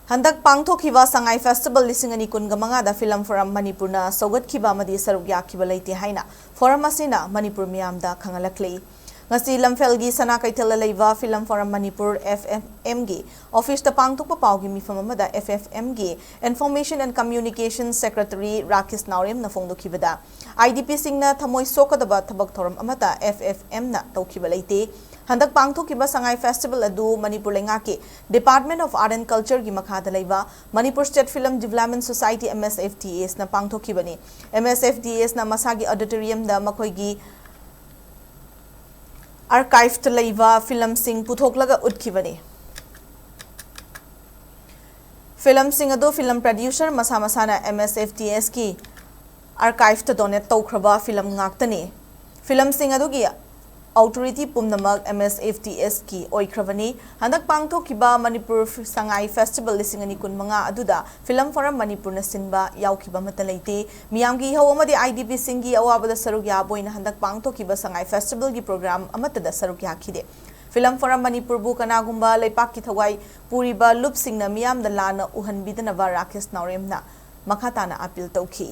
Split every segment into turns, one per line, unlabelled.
Handak pangthokhiba sangai festival lisingani kungamanga da film forum Manipur na Sougatkhiba Amadi Saruk Yakhiba Leite haina forum asina Manipur miyam da khangalakli ngasi lamphel gi sana kaithel leiba film forum Manipur FFM gi office ta pangthokpa pawgi mifam amada FFM gi information and communication secretary Rakis Naurem na phongdokhibada IDP singna thamoi sokadaba thabak thoram amata FFM na tawkhiba leite Handak pangthokhiba sangai festival adu Manipur lenga ke Department of Art and Culture gi makhada leiba Manipur State Film Development Society MSFDS na pangthokhibani MSFDS na masagi auditorium da makhoi gi archive ta leiba film sing puthoklaga utkibani film sing adu film producer masa masana MSFDS ki archive ta donate tawkhraba film ngaktani film sing adu gi authority pumnamak MSFDS ki oikravani handak pangthokhiba Manipur sangai festival lisingani kunmanga aduda film forum Manipur na sinba yaukhiba matalaite miyamgi haw amadi IDP singi awabada saruk ya boina handak pangthokhiba sangai festival gi program amatada saruk yakhide film forum Manipur bu kanagumba leipak ki thawai puriba lup singna miyam da lana uhanbidana wa Rakis Nauremna makhatana appeal tawki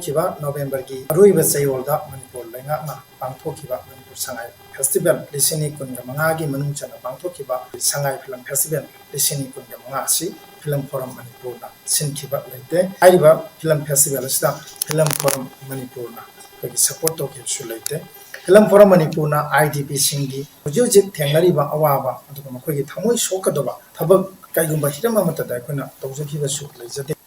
Yakhiba November ki aruiba sayolda Manipur lenga na pangthokhiba Manipur sangai festival lisini kunga manga gi manungchana pangthokhiba sangai film festival lisini kunga manga si film forum Manipur na sinkhiba leite aiba film festival sta film forum Manipur na ko support to ke su leite film forum Manipur na IDP singi hujujik thengnari ba awaba aduga makoi gi thamoi sokadoba thabak kaigumba hirama mata da koina tawjakhiba su leijate